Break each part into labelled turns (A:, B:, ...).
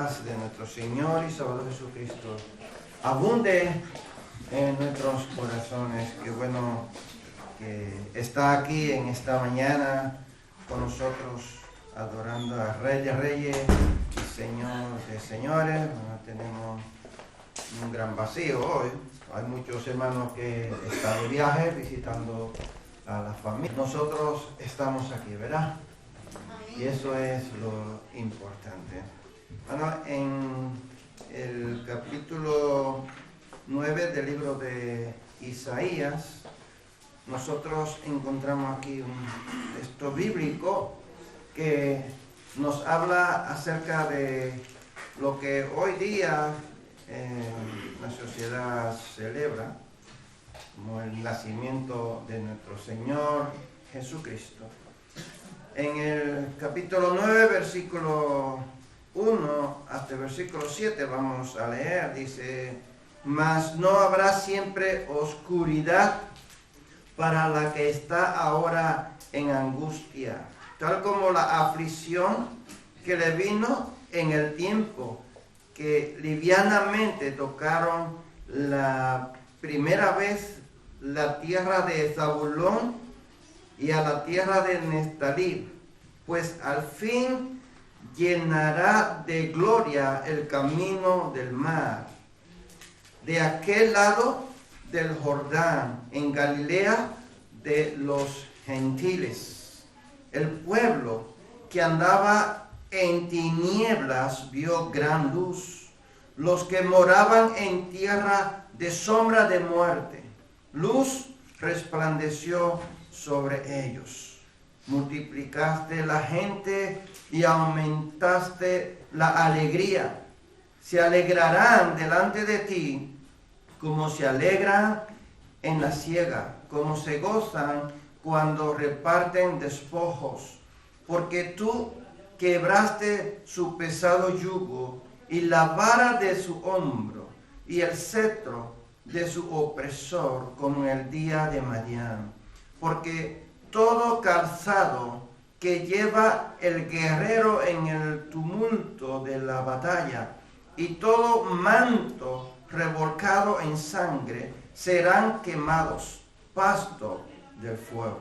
A: paz de nuestro Señor y Salvador Jesucristo abunde en nuestros corazones. Qué bueno que está aquí en esta mañana con nosotros adorando a Rey de Reyes y Señor de Señores. Bueno, tenemos un gran vacío hoy. Hay muchos hermanos que están de viaje visitando a la familia. Nosotros estamos aquí, ¿verdad? Y eso es lo importante. Bueno, en el capítulo 9 del libro de Isaías, nosotros encontramos aquí un texto bíblico que nos habla acerca de lo que hoy día la sociedad celebra como el nacimiento de nuestro Señor Jesucristo. En el capítulo 9, versículo 1 hasta el versículo 7 vamos a leer, dice: mas no habrá siempre oscuridad para la que está ahora en angustia, tal como la aflicción que le vino en el tiempo que livianamente tocaron la primera vez la tierra de Zabulón y a la tierra de Neftalí, pues al fin llenará de gloria el camino del mar. De aquel lado del Jordán, en Galilea de los gentiles, el pueblo que andaba en tinieblas vio gran luz. Los que moraban en tierra de sombra de muerte, luz resplandeció sobre ellos. Multiplicaste la gente y aumentaste la alegría. Se alegrarán delante de ti como se alegran en la siega, como se gozan cuando reparten despojos, porque tú quebraste su pesado yugo y la vara de su hombro y el cetro de su opresor, como en el día de Madián. Porque todo calzado que lleva el guerrero en el tumulto de la batalla y todo manto revolcado en sangre serán quemados, pasto del fuego.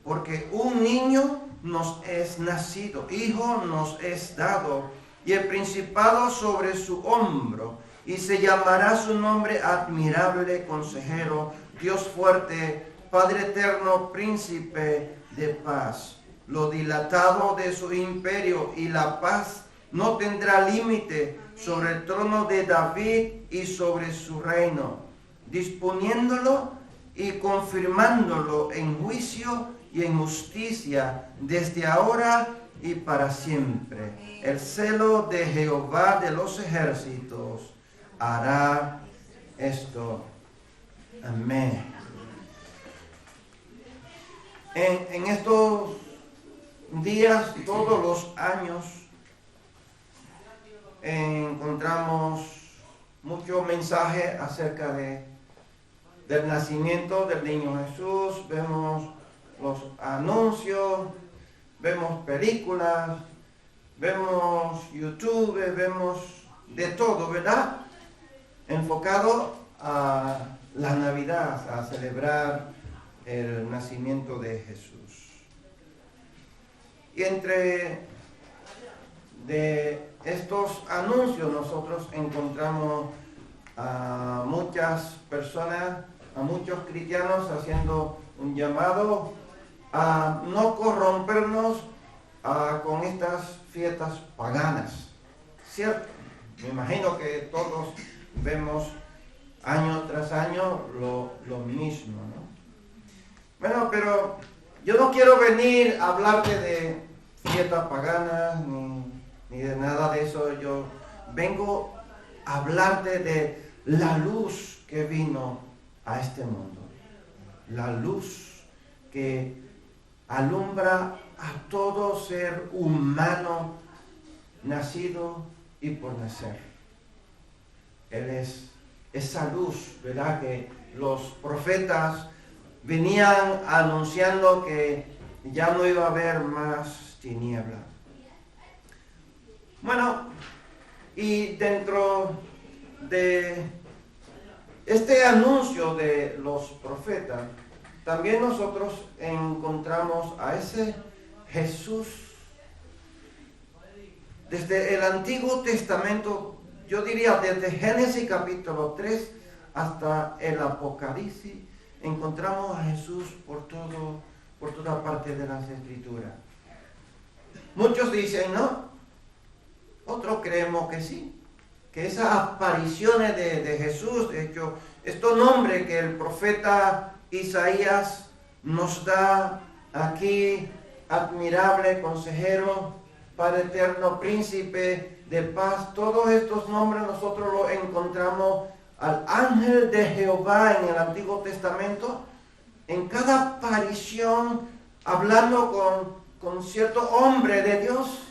A: Porque un niño nos es nacido, hijo nos es dado, y el principado sobre su hombro, y se llamará su nombre admirable, consejero, Dios fuerte, Padre eterno, príncipe de paz. Lo dilatado de su imperio y la paz no tendrá límite sobre el trono de David y sobre su reino, disponiéndolo y confirmándolo en juicio y en justicia desde ahora y para siempre. El celo de Jehová de los ejércitos hará esto. Amén. En estos días, todos los años, encontramos muchos mensajes acerca del nacimiento del niño Jesús. Vemos los anuncios, vemos películas, vemos YouTube, vemos de todo, ¿verdad? Enfocado a la Navidad, a celebrar el nacimiento de Jesús. Y entre de estos anuncios nosotros encontramos a muchas personas, a muchos cristianos haciendo un llamado a no corrompernos con estas fiestas paganas, ¿cierto? Me imagino que todos vemos año tras año lo mismo, ¿no? Bueno, pero yo no quiero venir a hablarte de fiestas paganas ni de nada de eso. Yo vengo a hablarte de la luz que vino a este mundo. La luz que alumbra a todo ser humano nacido y por nacer. Él es esa luz, ¿verdad? Que los profetas venían anunciando que ya no iba a haber más tiniebla. Bueno, Y dentro de este anuncio de los profetas, también nosotros encontramos a ese Jesús. Desde el Antiguo Testamento, yo diría desde Génesis capítulo 3 hasta el Apocalipsis, encontramos a Jesús por toda parte de las Escrituras. Muchos dicen no, otros creemos que sí, que esas apariciones de Jesús, de hecho, estos nombres que el profeta Isaías nos da aquí: admirable, consejero, Padre eterno, príncipe de paz. Todos estos nombres nosotros los encontramos al ángel de Jehová en el Antiguo Testamento, en cada aparición, hablando con cierto hombre de Dios,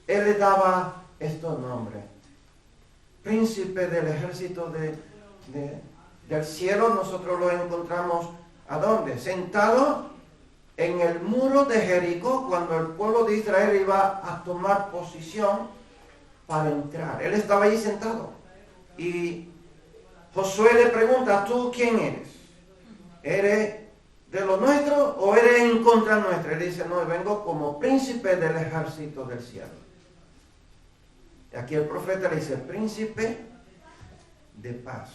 A: él le daba estos nombres. Príncipe del ejército del cielo, nosotros lo encontramos ¿a dónde? Sentado en el muro de Jericó, cuando el pueblo de Israel iba a tomar posición para entrar. Él estaba ahí sentado. Y Josué le pregunta: ¿tú quién eres? ¿Eres de lo nuestro o eres en contra nuestra? Él dice: no, vengo como príncipe del ejército del cielo. Y aquí el profeta le dice: príncipe de paz.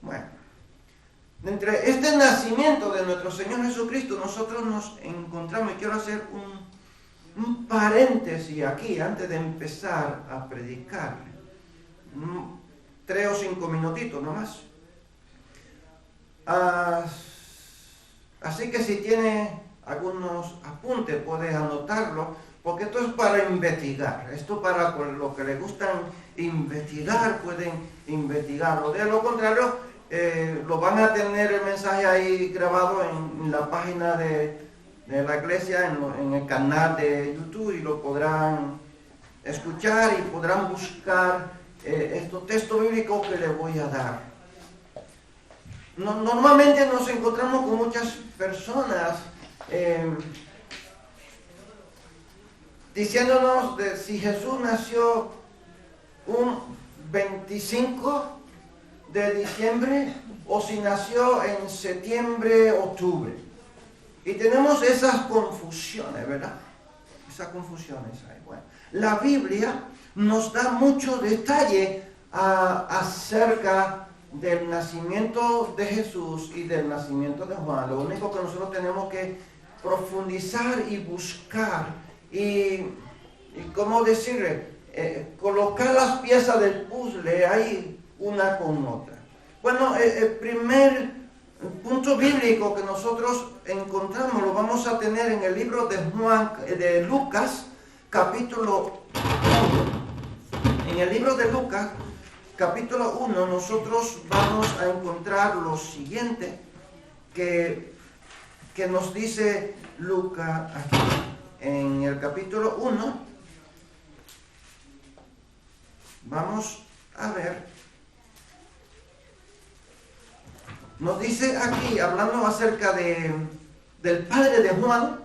A: Bueno, entre este nacimiento de nuestro Señor Jesucristo, nosotros nos encontramos, y quiero hacer un paréntesis aquí antes de empezar a predicar, 3 o 5 minutitos nomás. Así que si tiene algunos apuntes, puede anotarlo, porque esto es para investigar. Esto para los que les gustan investigar, pueden investigarlo. De lo contrario, lo van a tener el mensaje ahí grabado en la página de la iglesia, en el canal de YouTube, y lo podrán escuchar y podrán buscar estos textos bíblicos que les voy a dar. Normalmente nos encontramos con muchas personas diciéndonos de si Jesús nació un 25 de diciembre o si nació en septiembre, octubre. Y tenemos esas confusiones, ¿verdad? Esas confusiones hay. Bueno, la Biblia nos da mucho detalle acerca del nacimiento de Jesús y del nacimiento de Juan. Lo único que nosotros tenemos que profundizar y buscar y ¿cómo decirle? Colocar las piezas del puzzle ahí una con otra. Bueno, el primer punto bíblico que nosotros encontramos lo vamos a tener en el libro de Lucas, capítulo 1. En el libro de Lucas, capítulo 1, nosotros vamos a encontrar lo siguiente que nos dice Lucas aquí. En el capítulo 1, vamos a ver, nos dice aquí, hablando acerca del padre de Juan,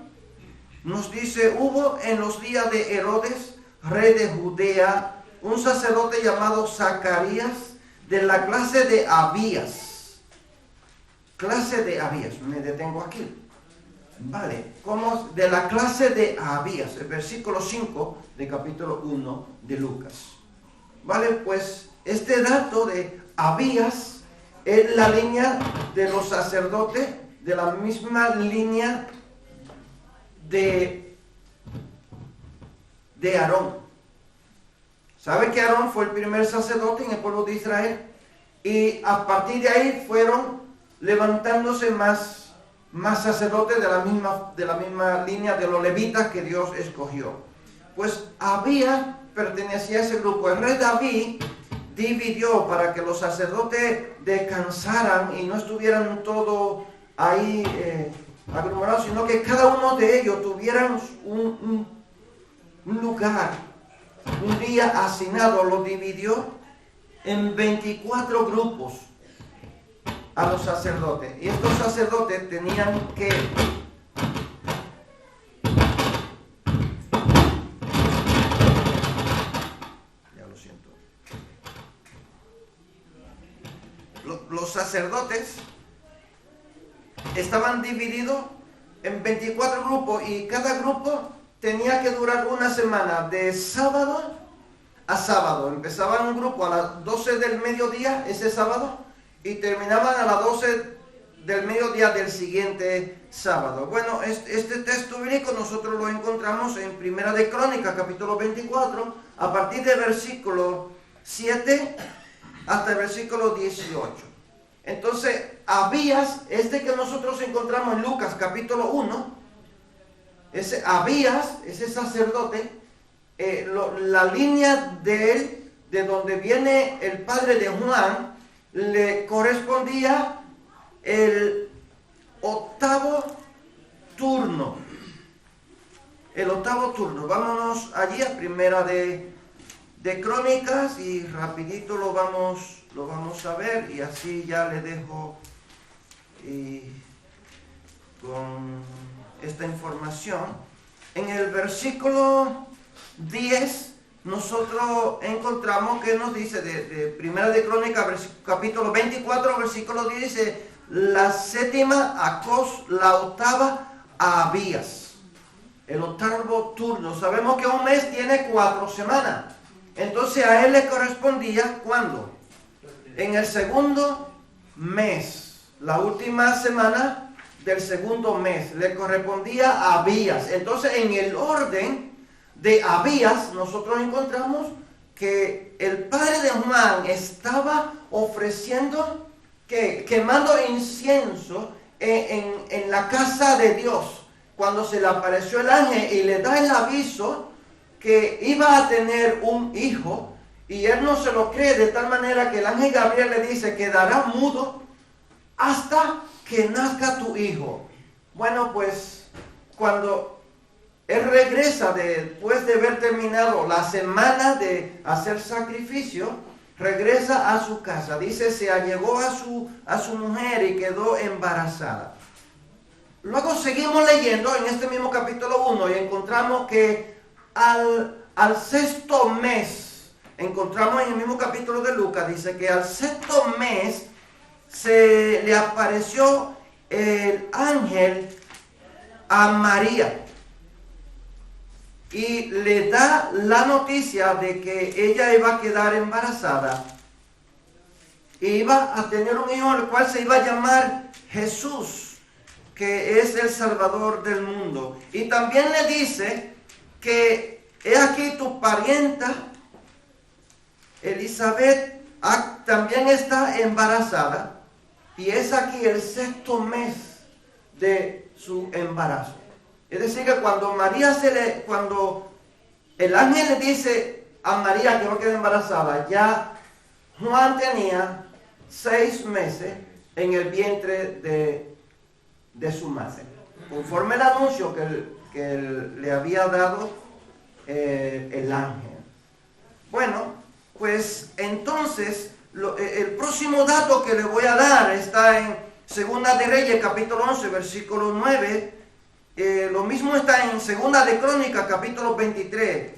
A: nos dice: hubo en los días de Herodes, rey de Judea, un sacerdote llamado Zacarías, de la clase de Abías. Clase de Abías, me detengo aquí. Vale, como de la clase de Abías, el versículo 5 de capítulo 1 de Lucas. Vale, pues este dato de Abías es la línea de los sacerdotes, de la misma línea de Aarón. ¿Sabe que Aarón fue el primer sacerdote en el pueblo de Israel? Y a partir de ahí fueron levantándose más sacerdotes de la misma línea de los levitas que Dios escogió. Pues Abías pertenecía a ese grupo. El rey David dividió para que los sacerdotes descansaran y no estuvieran todos ahí aglomerados, sino que cada uno de ellos tuvieran un lugar, un día asignado. Lo dividió en 24 grupos a los sacerdotes. Y estos sacerdotes tenían que sacerdotes estaban divididos en 24 grupos y cada grupo tenía que durar una semana, de sábado a sábado. Empezaban un grupo a las 12 del mediodía ese sábado y terminaban a las 12 del mediodía del siguiente sábado. Bueno, este texto bíblico nosotros lo encontramos en Primera de Crónicas, capítulo 24, a partir del versículo 7 hasta el versículo 18. Entonces, Abías, que nosotros encontramos en Lucas, capítulo 1, ese Abías, ese sacerdote, la línea de él, de donde viene el padre de Juan, le correspondía el octavo turno. El octavo turno. Vámonos allí a Primera de Crónicas y rapidito lo vamos a ver, y así ya le dejo con esta información. En el versículo 10 nosotros encontramos que nos dice de Primera de Crónicas, capítulo 24, versículo 10, dice: la séptima a Cos, la octava a Abías. El octavo turno. Sabemos que un mes tiene 4 semanas. Entonces a él le correspondía, ¿cuándo? En el segundo mes, la última semana del segundo mes, le correspondía a Abías. Entonces, en el orden de Abías, nosotros encontramos que el padre de Juan estaba ofreciendo, quemando incienso en la casa de Dios, cuando se le apareció el ángel y le da el aviso que iba a tener un hijo. Y él no se lo cree, de tal manera que el ángel Gabriel le dice: quedará mudo hasta que nazca tu hijo. Bueno, pues cuando él regresa después de haber terminado la semana de hacer sacrificio, regresa a su casa. Dice: se allegó a su mujer y quedó embarazada. Luego seguimos leyendo en este mismo capítulo 1 y encontramos que al sexto mes, encontramos en el mismo capítulo de Lucas, dice que al sexto mes se le apareció el ángel a María y le da la noticia de que ella iba a quedar embarazada y iba a tener un hijo, el cual se iba a llamar Jesús, que es el Salvador del mundo. Y también le dice que he aquí tu parienta Elizabeth también está embarazada, y es aquí el sexto mes de su embarazo. Es decir, que cuando el ángel le dice a María que va a quedar embarazada, ya Juan tenía 6 meses en el vientre de su madre, conforme el anuncio que le había dado el ángel. Bueno, pues entonces el próximo dato que le voy a dar está en Segunda de Reyes, capítulo 11, versículo 9. Lo mismo está en Segunda de Crónicas, capítulo 23,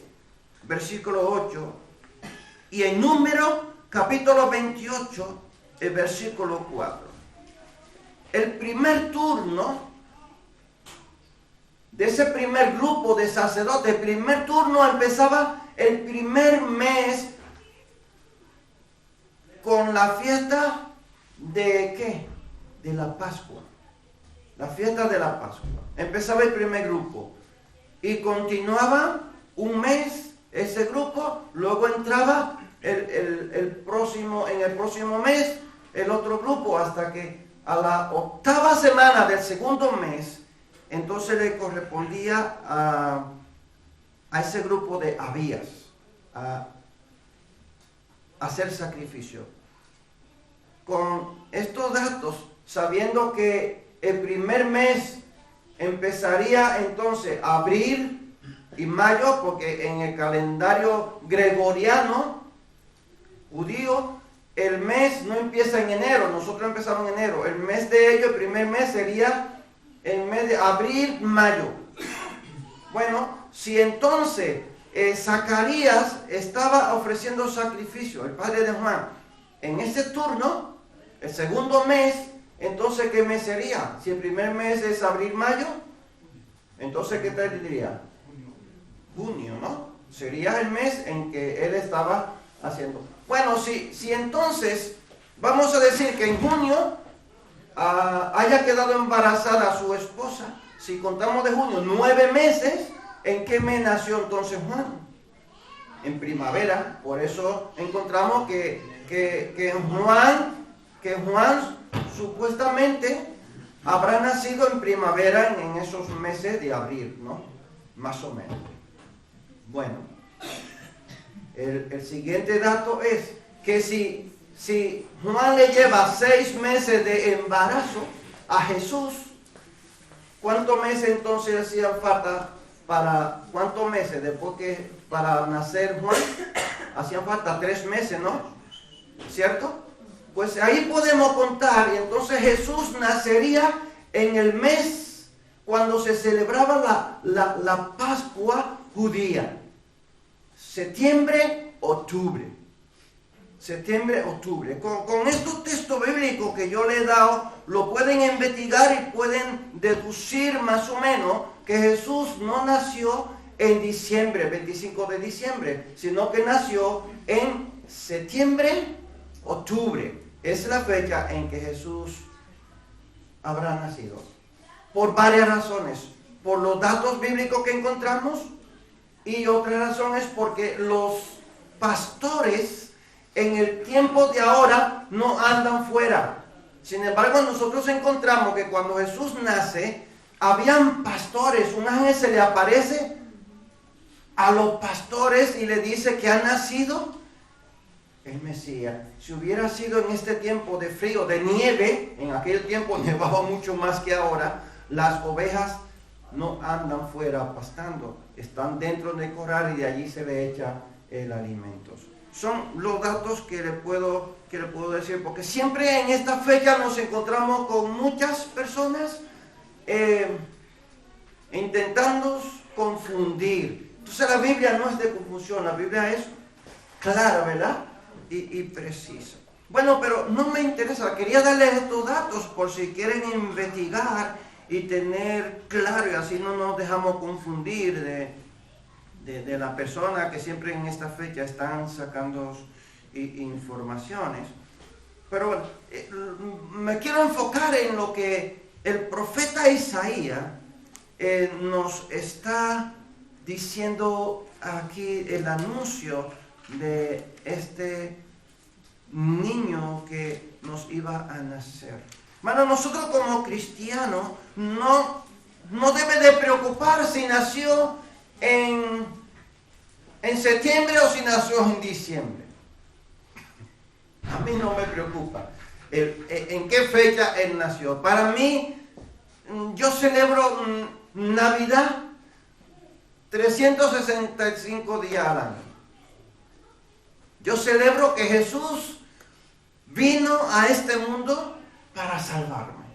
A: versículo 8. Y en Número, capítulo 28, el versículo 4. El primer turno de ese primer grupo de sacerdotes, el primer turno empezaba el primer mes con la fiesta de ¿qué? De la Pascua. La fiesta de la Pascua. Empezaba el primer grupo y continuaba un mes ese grupo, luego entraba en el próximo mes el otro grupo, hasta que a la octava semana del segundo mes, entonces le correspondía a ese grupo de Abías a hacer sacrificio. Con estos datos, sabiendo que el primer mes empezaría entonces abril y mayo, porque en el calendario gregoriano judío el mes no empieza en enero, nosotros empezamos en enero. El mes de ellos, el primer mes sería el mes de abril, mayo. Bueno, si entonces Zacarías estaba ofreciendo sacrificio, el padre de Juan, en ese turno, El segundo mes, entonces, ¿qué mes sería? Si el primer mes es abril, mayo, entonces, ¿qué tal diría? Junio, ¿no? Sería el mes en que él estaba haciendo. Bueno, si entonces, vamos a decir que en junio haya quedado embarazada su esposa. Si contamos de junio, 9 meses, ¿en qué mes nació entonces Juan? En primavera. Por eso encontramos que Juan supuestamente habrá nacido en primavera en esos meses de abril, ¿no? Más o menos. Bueno, el siguiente dato es que si Juan le lleva 6 meses de embarazo a Jesús, ¿cuántos meses entonces hacían falta cuántos meses después que para nacer Juan? Hacían falta 3 meses, ¿no? ¿Cierto? Pues ahí podemos contar, y entonces Jesús nacería en el mes cuando se celebraba la Pascua judía. Septiembre, octubre. Septiembre, octubre. Con estos textos bíblicos que yo le he dado, lo pueden investigar y pueden deducir más o menos que Jesús no nació en diciembre, 25 de diciembre, sino que nació en septiembre, octubre. Es la fecha en que Jesús habrá nacido. Por varias razones. Por los datos bíblicos que encontramos, y otra razón es porque los pastores en el tiempo de ahora no andan fuera. Sin embargo, nosotros encontramos que cuando Jesús nace, habían pastores. Un ángel se le aparece a los pastores y le dice que ha nacido el Mesías. Si hubiera sido en este tiempo de frío, de nieve, en aquel tiempo nevaba mucho más que ahora, las ovejas no andan fuera pastando, están dentro del corral y de allí se le echa el alimento. Son los datos que le puedo decir, porque siempre en esta fecha nos encontramos con muchas personas intentando confundir. Entonces la Biblia no es de confusión, la Biblia es clara, ¿verdad? Y precisa. Bueno, pero no me interesa, quería darles estos datos por si quieren investigar y tener claro, y así no nos dejamos confundir de la persona que siempre en esta fecha están sacando informaciones. Pero bueno, me quiero enfocar en lo que el profeta Isaías nos está diciendo aquí, el anuncio de este niño que nos iba a nacer. Bueno, nosotros como cristianos no debe de preocupar si nació en septiembre o si nació en diciembre. A mí no me preocupa en qué fecha él nació. Para mí, yo celebro Navidad 365 días al año. Yo celebro que Jesús vino a este mundo para salvarme.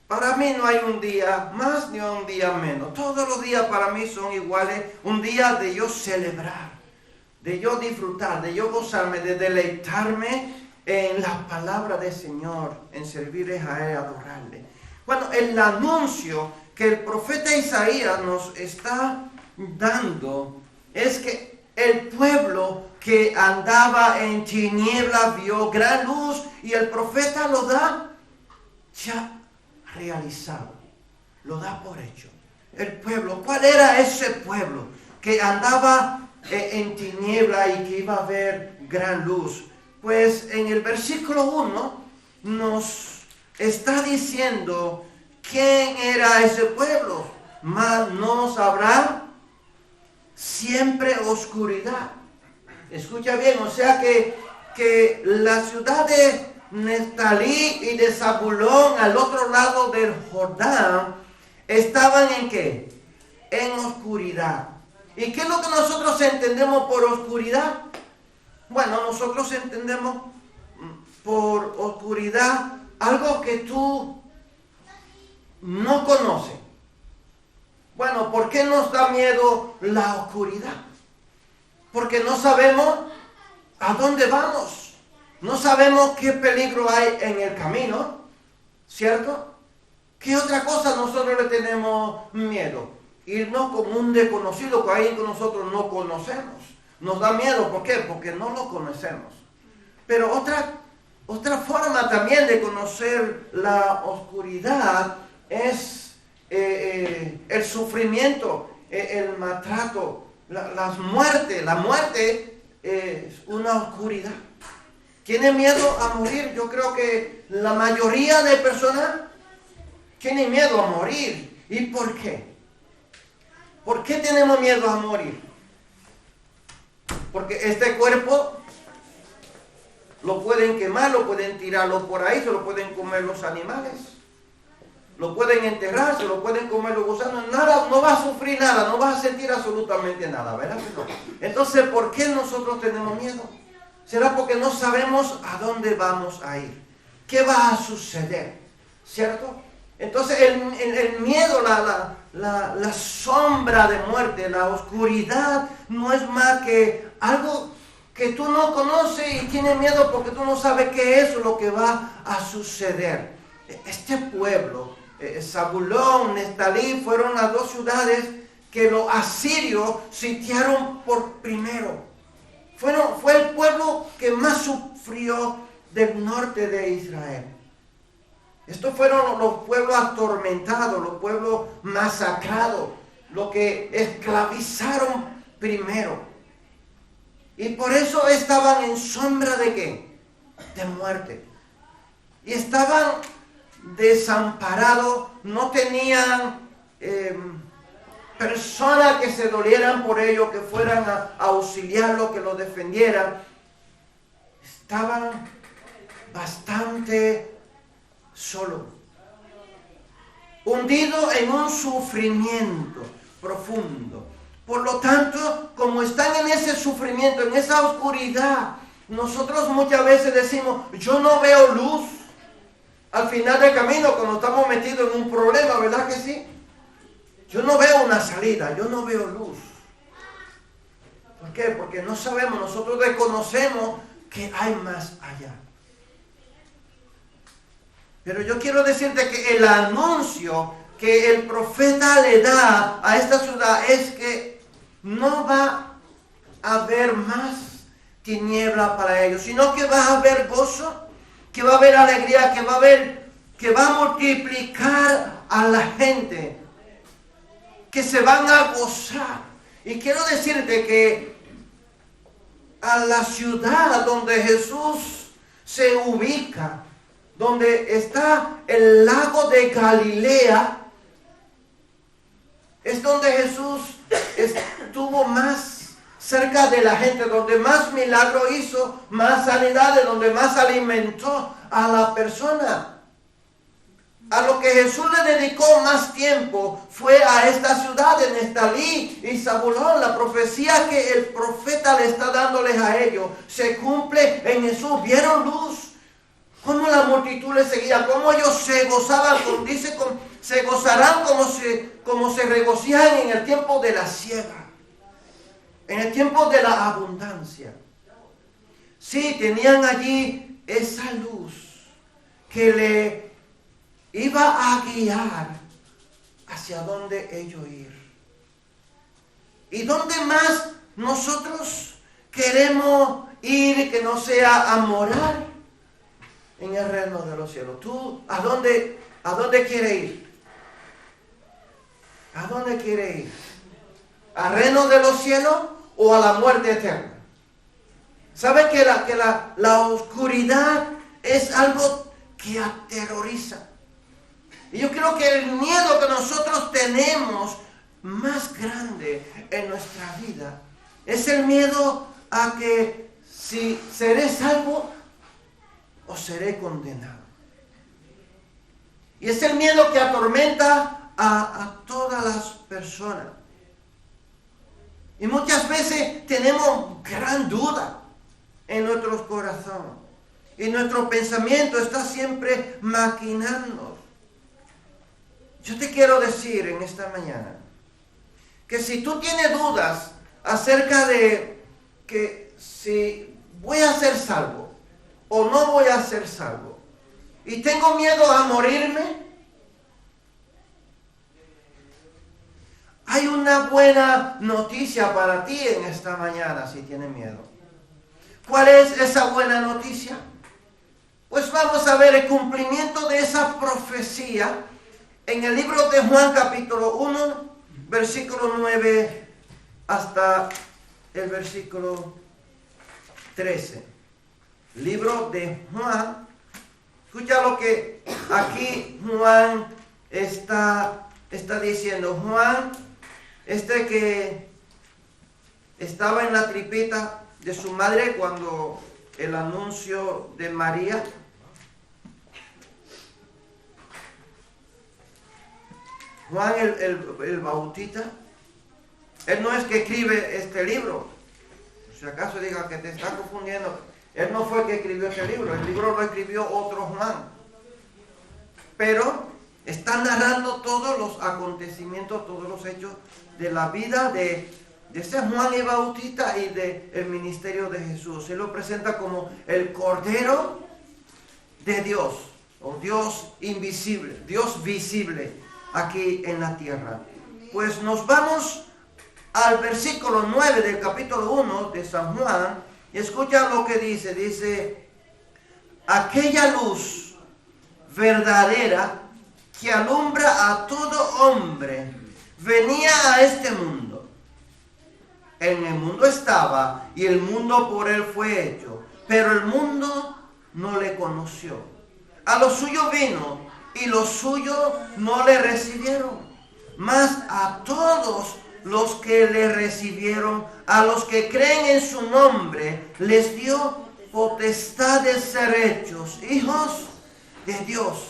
A: Para mí no hay un día más ni un día menos. Todos los días para mí son iguales. Un día de yo celebrar, de yo disfrutar, de yo gozarme, de deleitarme en la palabra del Señor, en servirles a Él, adorarle. Bueno, el anuncio que el profeta Isaías nos está dando es que el pueblo que andaba en tiniebla vio gran luz, y el profeta lo da ya realizado, lo da por hecho. El pueblo, ¿cuál era ese pueblo que andaba en tiniebla y que iba a ver gran luz? Pues en el versículo 1 nos está diciendo quién era ese pueblo. Mas no sabrá siempre oscuridad. Escucha bien, o sea que la ciudad de Neftalí y de Zabulón, al otro lado del Jordán, estaban ¿en qué? En oscuridad. ¿Y qué es lo que nosotros entendemos por oscuridad? Bueno, nosotros entendemos por oscuridad algo que tú no conoces. Bueno, ¿por qué nos da miedo la oscuridad? Porque no sabemos a dónde vamos. No sabemos qué peligro hay en el camino, ¿cierto? ¿Qué otra cosa nosotros le tenemos miedo? Irnos con un desconocido, con alguien que nosotros no conocemos. Nos da miedo, ¿por qué? Porque no lo conocemos. Pero otra forma también de conocer la oscuridad es el sufrimiento, el maltrato, las muertes. La muerte es una oscuridad. ¿Tiene miedo a morir? Yo creo que la mayoría de personas tienen miedo a morir. ¿Y por qué? ¿Por qué tenemos miedo a morir? Porque este cuerpo lo pueden quemar, lo pueden tirarlo por ahí, se lo pueden comer los animales, lo pueden enterrar, se lo pueden comer los gusanos, nada, no va a sufrir nada, no va a sentir absolutamente nada, ¿verdad que no? Entonces, ¿por qué nosotros tenemos miedo? ¿Será porque no sabemos a dónde vamos a ir? ¿Qué va a suceder? ¿Cierto? Entonces, el miedo, la sombra de muerte, la oscuridad, no es más que algo que tú no conoces y tienes miedo porque tú no sabes qué es lo que va a suceder. Este pueblo, Zabulón, Neftalí, fueron las dos ciudades que los asirios sitiaron por primero. Fue el pueblo que más sufrió del norte de Israel. Estos fueron los pueblos atormentados, los pueblos masacrados, los que esclavizaron primero. Y por eso estaban en sombra de ¿qué? De muerte. Y estaban desamparados, no tenían personas que se dolieran por ellos, que fueran a auxiliarlos, que los defendieran. Estaban bastante solos, hundidos en un sufrimiento profundo. Por lo tanto, como están en ese sufrimiento, en esa oscuridad, nosotros muchas veces decimos, yo no veo luz al final del camino cuando estamos metidos en un problema, ¿verdad que sí? Yo no veo una salida, yo no veo luz. ¿Por qué? Porque no sabemos, nosotros desconocemos que hay más allá. Pero yo quiero decirte que el anuncio que el profeta le da a esta ciudad es que no va a haber más tiniebla para ellos, sino que va a haber gozo, que va a haber alegría, que va a multiplicar a la gente, que se van a gozar. Y quiero decirte que a la ciudad donde Jesús se ubica, donde está el lago de Galilea, es donde Jesús estuvo más cerca de la gente, donde más milagros hizo, más sanidades, donde más alimentó a la persona. A lo que Jesús le dedicó más tiempo fue a esta ciudad de Neftalí y Zabulón. La profecía que el profeta le está dándoles a ellos se cumple en Jesús. ¿Vieron luz? Cómo la multitud le seguía, cómo ellos se gozaban, se gozarán como se regocijan en el tiempo de la siega, en el tiempo de la abundancia. Sí, tenían allí esa luz que le iba a guiar hacia donde ellos ir. ¿Y dónde más nosotros queremos ir que no sea a morar? En el reino de los cielos. ¿Tú a dónde quieres ir? ¿A dónde quieres ir? ¿Al reino de los cielos o a la muerte eterna? ¿Sabes que la oscuridad es algo que aterroriza? Y yo creo que el miedo que nosotros tenemos más grande en nuestra vida es el miedo a que si seré salvo o seré condenado. Y es el miedo que atormenta a todas las personas. Y muchas veces tenemos gran duda en nuestros corazones. Y nuestro pensamiento está siempre maquinando. Yo te quiero decir en esta mañana que si tú tienes dudas acerca de que si voy a ser salvo o no voy a ser salvo. Y tengo miedo a morirme. Hay una buena noticia para ti en esta mañana si tienes miedo. ¿Cuál es esa buena noticia? Pues vamos a ver el cumplimiento de esa profecía en el libro de Juan capítulo 1, versículo 9 hasta el versículo 13. Libro de Juan. Escucha lo que aquí Juan está diciendo. Juan, que estaba en la tripita de su madre cuando el anuncio de María. Juan el Bautista, él no es que escribe este libro. Si acaso diga que te está confundiendo, él no fue el que escribió este libro. El libro lo escribió otro Juan. Pero está narrando todos los acontecimientos, todos los hechos de la vida de ese Juan el Bautista y del ministerio de Jesús. Él lo presenta como el Cordero de Dios, o Dios invisible, Dios visible aquí en la tierra. Pues nos vamos al versículo 9 del capítulo 1 de San Juan y escucha lo que dice. Dice: aquella luz verdadera que alumbra a todo hombre venía a este mundo. En el mundo estaba y el mundo por él fue hecho, pero el mundo no le conoció. A lo suyo vino y los suyos no le recibieron. Mas a todos los que le recibieron, a los que creen en su nombre, les dio potestad de ser hechos hijos de Dios,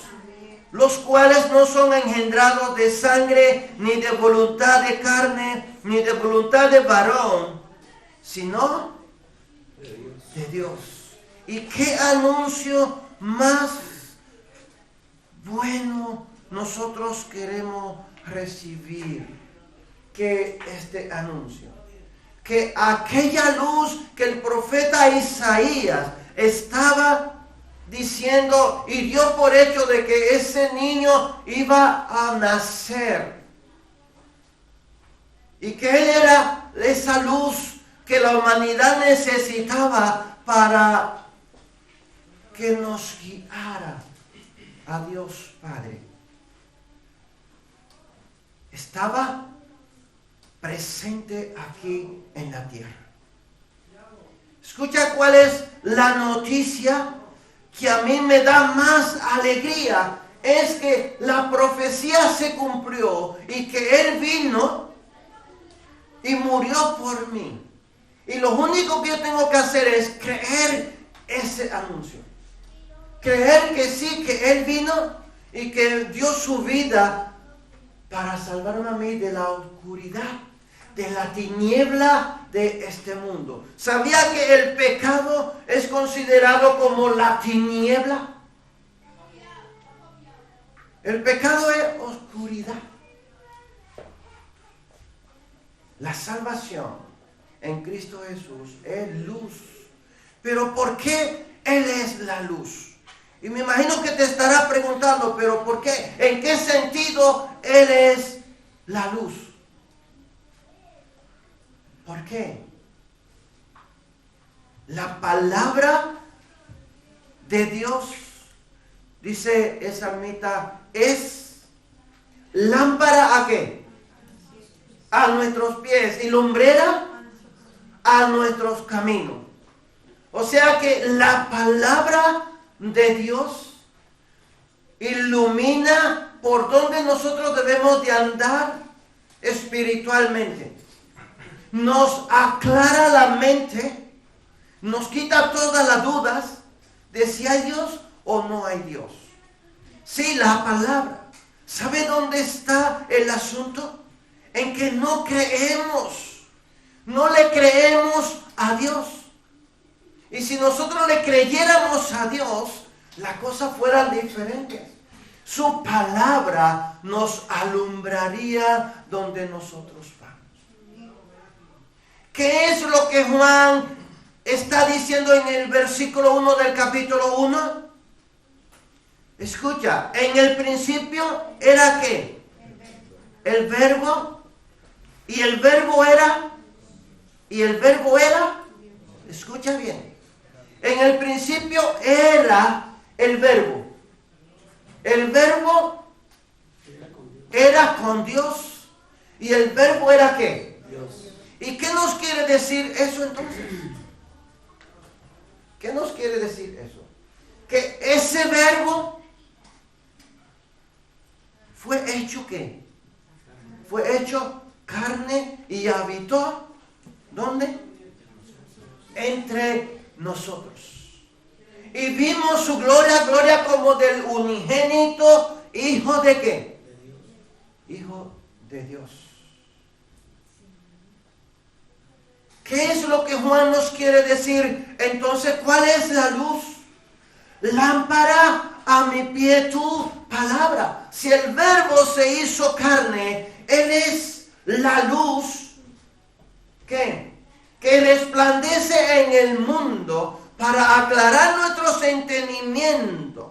A: los cuales no son engendrados de sangre, ni de voluntad de carne, ni de voluntad de varón, sino de Dios. ¿Y qué anuncio más bueno nosotros queremos recibir que este anuncio? Que aquella luz que el profeta Isaías estaba diciendo y dio por hecho de que ese niño iba a nacer, y que él era esa luz que la humanidad necesitaba para que nos guiara a Dios Padre. Estaba presente aquí en la tierra. Escucha cuál es la noticia que a mí me da más alegría. Es que la profecía se cumplió y que Él vino y murió por mí. Y lo único que yo tengo que hacer es creer ese anuncio. Creer que sí, que Él vino y que dio su vida para salvarme a mí de la oscuridad, de la tiniebla de este mundo. ¿Sabía que el pecado es considerado como la tiniebla? El pecado es oscuridad. La salvación en Cristo Jesús es luz. Pero ¿por qué Él es la luz? Y me imagino que te estarás preguntando, ¿pero por qué? ¿En qué sentido Él es la luz? ¿Por qué? La palabra de Dios, dice el salmista, es lámpara ¿a qué? A nuestros pies y lumbrera a nuestros caminos. O sea que la palabra de Dios ilumina por donde nosotros debemos de andar espiritualmente. Nos aclara la mente, nos quita todas las dudas de si hay Dios o no hay Dios. Sí, la palabra. ¿Sabe dónde está el asunto? En que no creemos, no le creemos a Dios. Y si nosotros le creyéramos a Dios, la cosa fuera diferente. Su palabra nos alumbraría donde nosotros vamos. ¿Qué es lo que Juan está diciendo en el versículo 1 del capítulo 1? Escucha, en el principio era ¿qué? El verbo. Y el verbo era, escucha bien. En el principio era el verbo. El verbo era con Dios. ¿Y el verbo era qué?
B: Dios.
A: ¿Y qué nos quiere decir eso entonces? ¿Qué nos quiere decir eso? Que ese verbo fue hecho ¿qué? Fue hecho carne y habitó, ¿dónde? Entre nosotros. Y vimos su gloria, gloria como del unigénito, ¿hijo de qué? Hijo de Dios. ¿Qué es lo que Juan nos quiere decir? Entonces, ¿cuál es la luz? Lámpara a mi pie tu palabra. Si el verbo se hizo carne, Él es la luz que resplandece en el mundo para aclarar nuestros entendimientos.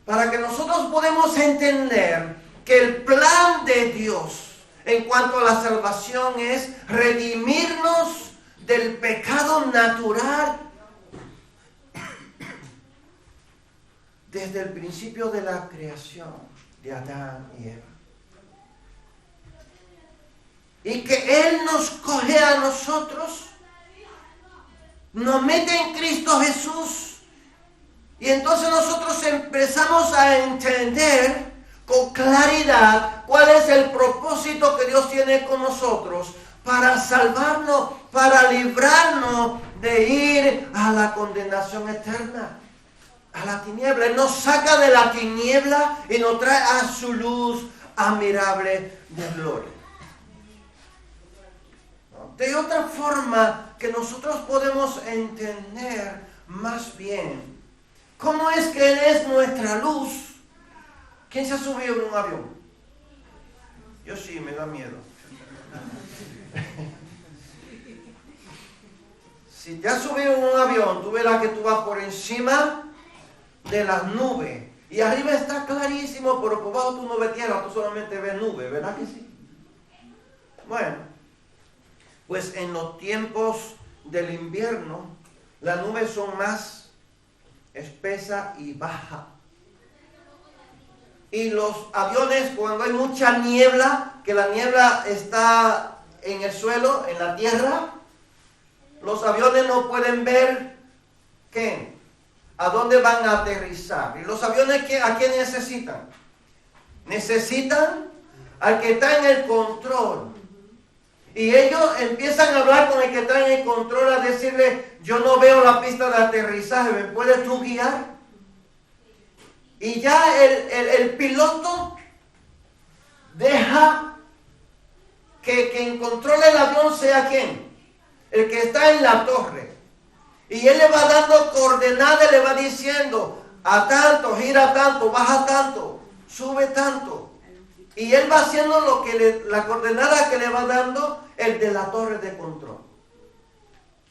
A: Para que nosotros podamos entender que el plan de Dios en cuanto a la salvación es redimirnos del pecado natural desde el principio de la creación de Adán y Eva. Y que Él nos coge a nosotros, nos mete en Cristo Jesús, y entonces nosotros empezamos a entender con claridad cuál es el propósito que Dios tiene con nosotros para salvarnos, para librarnos de ir a la condenación eterna, a la tiniebla. Él nos saca de la tiniebla y nos trae a su luz admirable de gloria. De otra forma que nosotros podemos entender más bien cómo es que Él es nuestra luz. ¿Quién se ha subido en un avión? Yo sí, me da miedo. Si te has subido en un avión, tú verás que tú vas por encima de las nubes. Y arriba está clarísimo, pero por abajo tú no ves tierra, tú solamente ves nubes, ¿verdad que sí? Bueno, pues en los tiempos del invierno, las nubes son más espesas y bajas. Y los aviones, cuando hay mucha niebla, que la niebla está en el suelo, en la tierra, los aviones no pueden ver ¿qué? A dónde van a aterrizar. Y los aviones, ¿a quién necesitan? Necesitan al que está en el control. Y ellos empiezan a hablar con el que está en el control, a decirle: yo no veo la pista de aterrizaje, ¿me puedes tú guiar? Y ya el piloto deja que quien controle el avión sea ¿quién? El que está en la torre. Y él le va dando coordenadas, le va diciendo: a tanto, gira tanto, baja tanto, sube tanto. Y él va haciendo lo que la coordenada que le va dando el de la torre de control.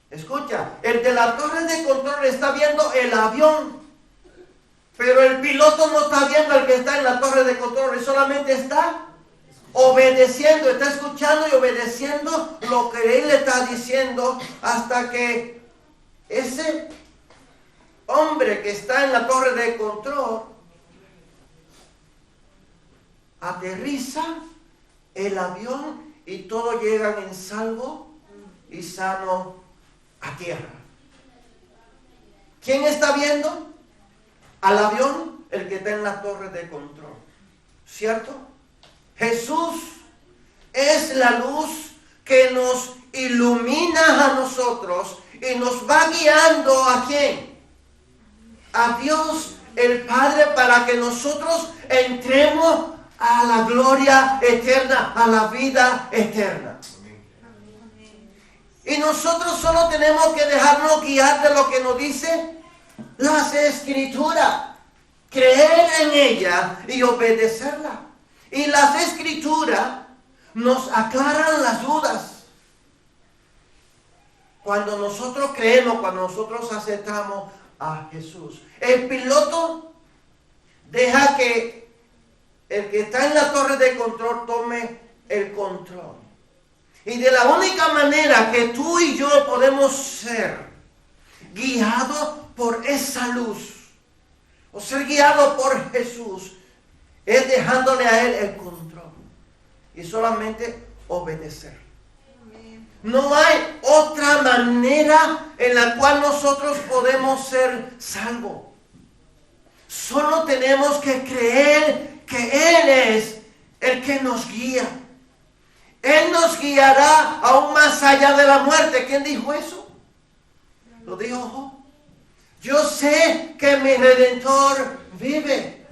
A: Escucha, el de la torre de control está viendo el avión, pero el piloto no está viendo al que está en la torre de control, él solamente está obedeciendo, está escuchando y obedeciendo lo que él le está diciendo, hasta que ese hombre que está en la torre de control aterriza el avión y todos llegan en salvo y sano a tierra. ¿Quién está viendo al avión? El que está en la torre de control, ¿cierto? Jesús es la luz que nos ilumina a nosotros y nos va guiando ¿a quién? A Dios el Padre, para que nosotros entremos a la gloria eterna, a la vida eterna. Y nosotros solo tenemos que dejarnos guiar de lo que nos dice las Escrituras, creer en ella y obedecerla. Y las Escrituras nos aclaran las dudas. cuando nosotros creemos, cuando nosotros aceptamos a Jesús. El piloto deja que el que está en la torre de control tome el control. Y de la única manera que tú y yo podemos ser guiados por esa luz, o ser guiados por Jesús, es dejándole a Él el control y solamente obedecer. No hay otra manera en la cual nosotros podemos ser salvos. Solo tenemos que creer que Él es el que nos guía. Él nos guiará aún más allá de la muerte. ¿Quién dijo eso? Lo dijo Job. Yo sé que mi Redentor vive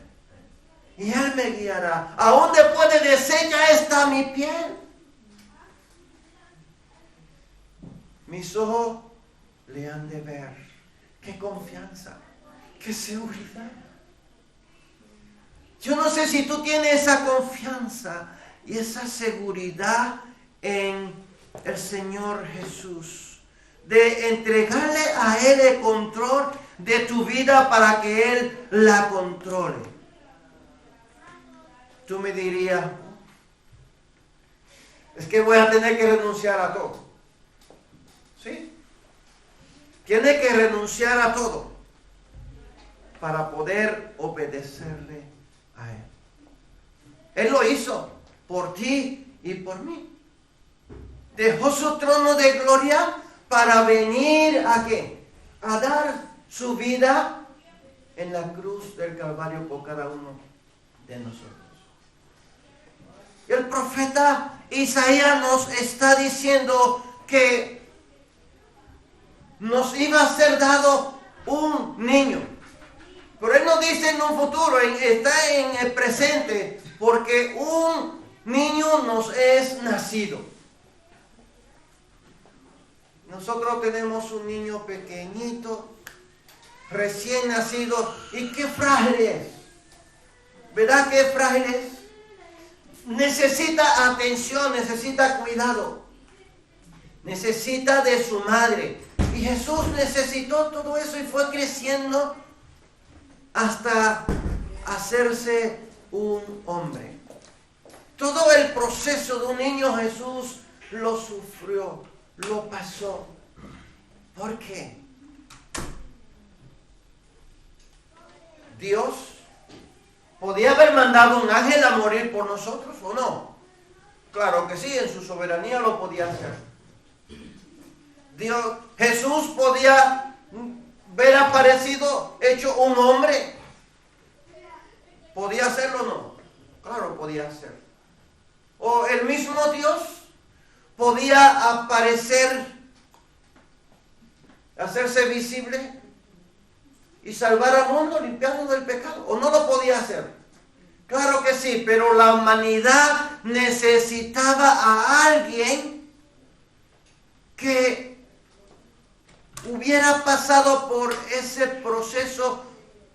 A: y Él me guiará. Aún después de deshecha está mi piel, mis ojos le han de ver. Qué confianza, qué seguridad. Yo no sé si tú tienes esa confianza y esa seguridad en el Señor Jesús, de entregarle a Él el control de tu vida para que Él la controle. Tú me dirías, es que voy a tener que renunciar a todo. ¿Sí? Tiene que renunciar a todo para poder obedecerle a Él. Él lo hizo por ti y por mí. Dejó su trono de gloria para venir ¿a qué? A dar su vida en la cruz del Calvario por cada uno de nosotros. El profeta Isaías nos está diciendo que nos iba a ser dado un niño. Pero Él no dice en un futuro, está en el presente, porque un niño nos es nacido. Nosotros tenemos un niño pequeñito, recién nacido, y qué frágil es. ¿Verdad que frágil es? Necesita atención, necesita cuidado, necesita de su madre. Y Jesús necesitó todo eso y fue creciendo hasta hacerse un hombre. Todo el proceso de un niño Jesús lo sufrió, lo pasó. ¿Por qué? Dios podía haber mandado un ángel a morir por nosotros, ¿o no? Claro que sí, en su soberanía lo podía hacer. Jesús podía haber aparecido hecho un hombre. ¿Podía hacerlo o no? Claro, podía hacerlo. O el mismo Dios podía aparecer, hacerse visible y salvar al mundo limpiando del pecado. ¿O no lo podía hacer? Claro que sí, pero la humanidad necesitaba a alguien que hubiera pasado por ese proceso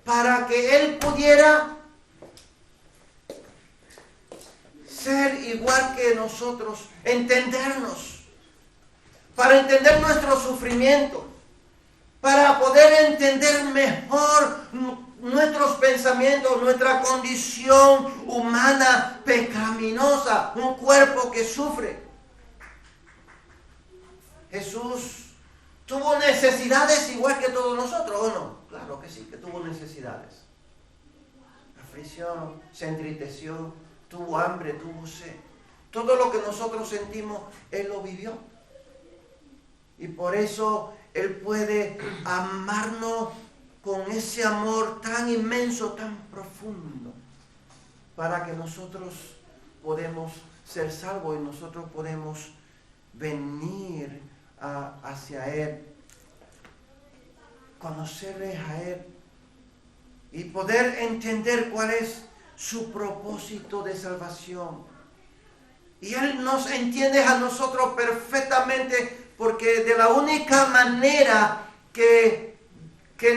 A: para que Él pudiera ser igual que nosotros, entendernos, para entender nuestro sufrimiento, para poder entender mejor nuestros pensamientos, nuestra condición humana pecaminosa, un cuerpo que sufre. Jesús tuvo necesidades igual que todos nosotros, ¿o no? Claro que sí, que tuvo necesidades. Aflicción, se entristeció, tuvo hambre, tuvo sed. Todo lo que nosotros sentimos, Él lo vivió. Y por eso Él puede amarnos con ese amor tan inmenso, tan profundo, para que nosotros podemos ser salvos y nosotros podemos venir hacia Él, conocerle a Él y poder entender cuál es su propósito de salvación. Y Él nos entiende a nosotros perfectamente, porque de la única manera que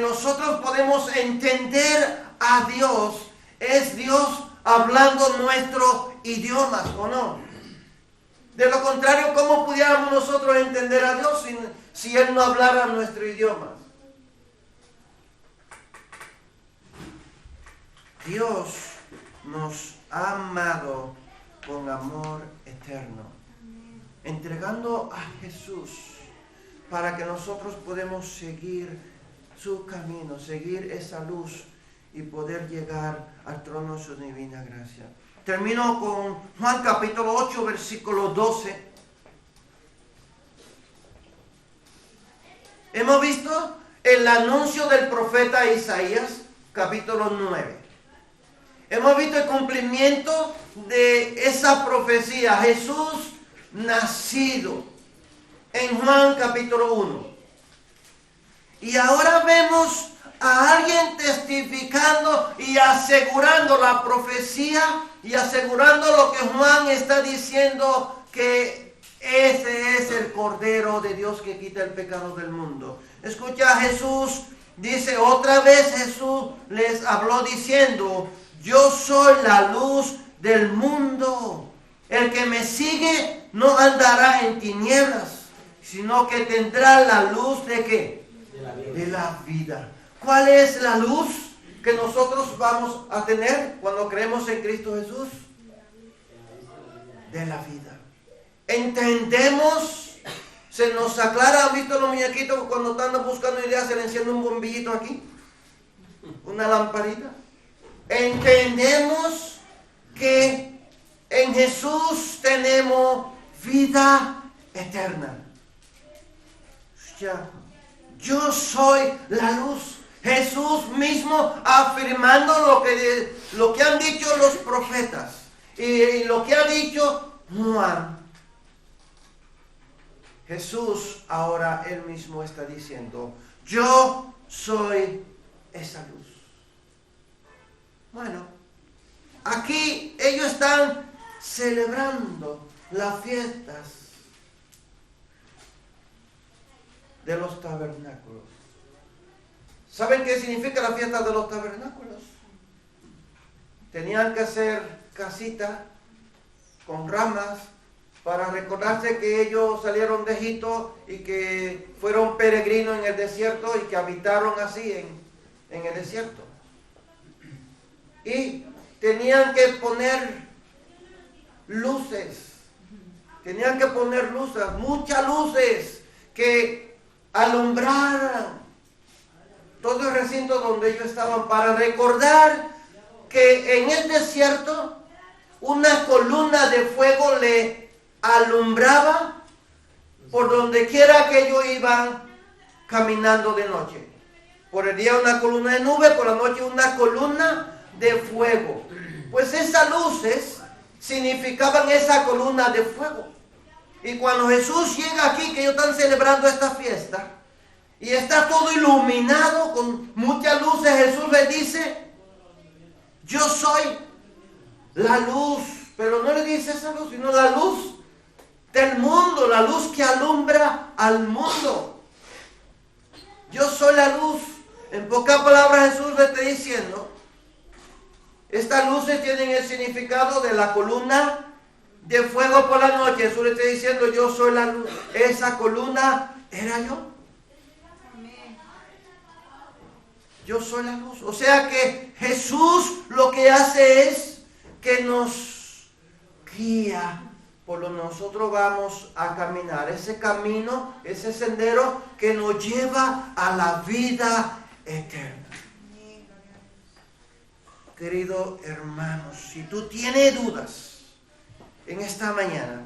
A: nosotros podemos entender a Dios es Dios hablando nuestro idioma, ¿o no? De lo contrario, ¿cómo pudiéramos nosotros entender a Dios si Él no hablara nuestro idioma? Dios nos ha amado con amor eterno, entregando a Jesús para que nosotros podamos seguir su camino, seguir esa luz y poder llegar al trono de su divina gracia. Termino con Juan capítulo 8, versículo 12. Hemos visto el anuncio del profeta Isaías, capítulo 9. Hemos visto el cumplimiento de esa profecía, Jesús nacido, en Juan capítulo 1. Y ahora vemos a alguien testificando y asegurando la profecía y asegurando lo que Juan está diciendo, que ese es el Cordero de Dios que quita el pecado del mundo. Escucha, Jesús dice, otra vez Jesús les habló diciendo, yo soy la luz del mundo. El que me sigue no andará en tinieblas, sino que tendrá la luz ¿de qué? De la vida. ¿Cuál es la luz que nosotros vamos a tener cuando creemos en Cristo Jesús? De la vida. Entendemos, se nos aclara. ¿Han visto los muñequitos cuando están buscando ideas? Se le enciende un bombillito aquí, una lamparita. Entendemos que en Jesús tenemos vida eterna. Ya, yo soy la luz. Jesús mismo afirmando lo que han dicho los profetas y lo que ha dicho Juan. Jesús ahora él mismo está diciendo, yo soy esa luz. Bueno, aquí ellos están celebrando las fiestas de los tabernáculos. ¿Saben qué significa la fiesta de los tabernáculos? Tenían que hacer casitas con ramas para recordarse que ellos salieron de Egipto y que fueron peregrinos en el desierto y que habitaron así en el desierto. Y tenían que poner luces, muchas luces que alumbraran todo el recinto donde ellos estaban, para recordar que en el desierto una columna de fuego le alumbraba por donde quiera que ellos iban caminando de noche. Por el día una columna de nube, por la noche una columna de fuego. Pues esas luces significaban esa columna de fuego. Y cuando Jesús llega aquí, que ellos están celebrando esta fiesta, y está todo iluminado con muchas luces, Jesús les dice, yo soy la luz. Pero no le dice esa luz, sino la luz del mundo, la luz que alumbra al mundo. Yo soy la luz. En pocas palabras Jesús le está diciendo, estas luces tienen el significado de la columna de fuego por la noche. Jesús le está diciendo, yo soy la luz. Esa columna era yo. Yo soy la luz. O sea que Jesús lo que hace es que nos guía por lo que nosotros vamos a caminar. Ese camino, ese sendero que nos lleva a la vida eterna. Querido hermano, si tú tienes dudas en esta mañana,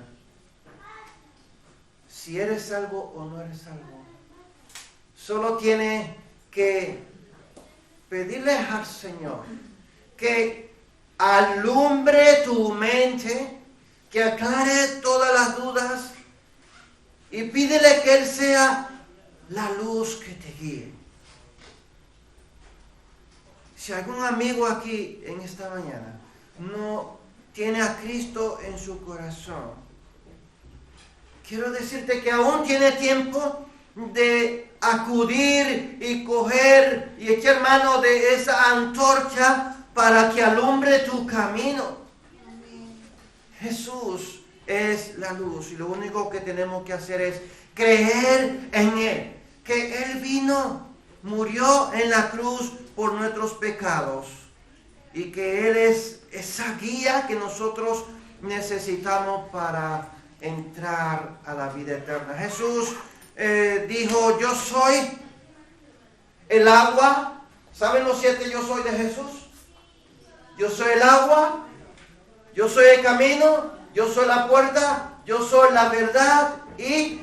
A: si eres salvo o no eres salvo, solo tienes que pedirle al Señor que alumbre tu mente, que aclare todas las dudas y pídele que Él sea la luz que te guíe. Si algún amigo aquí en esta mañana no tiene a Cristo en su corazón, quiero decirte que aún tiene tiempo de acudir y coger y echar mano de esa antorcha para que alumbre tu camino. Jesús es la luz. Y lo único que tenemos que hacer es creer en Él. Que Él vino, murió en la cruz por nuestros pecados. Y que Él es esa guía que nosotros necesitamos para entrar a la vida eterna. Jesús dijo, yo soy el agua. ¿Saben los 7 yo soy de Jesús? Yo soy el agua, yo soy el camino, yo soy la puerta, yo soy la verdad y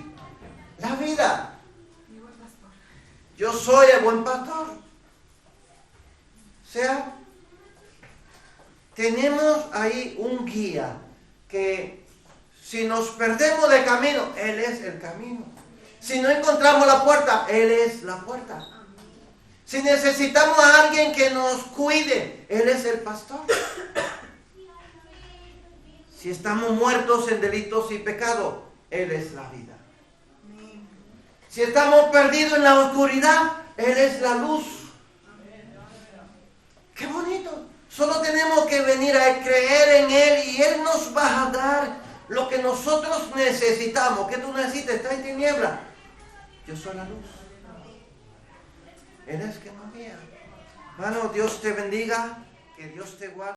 A: la vida. Yo soy el buen pastor. O sea, tenemos ahí un guía que si nos perdemos de camino, Él es el camino. Si no encontramos la puerta, Él es la puerta. Si necesitamos a alguien que nos cuide, Él es el pastor. Si estamos muertos en delitos y pecados, Él es la vida. Si estamos perdidos en la oscuridad, Él es la luz. ¡Qué bonito! Solo tenemos que venir a creer en Él y Él nos va a dar lo que nosotros necesitamos. ¿Qué tú necesitas? ¿Estás en tiniebla? Yo soy la luz. Él es que nos guía. Hermano, Dios te bendiga, que Dios te guarde.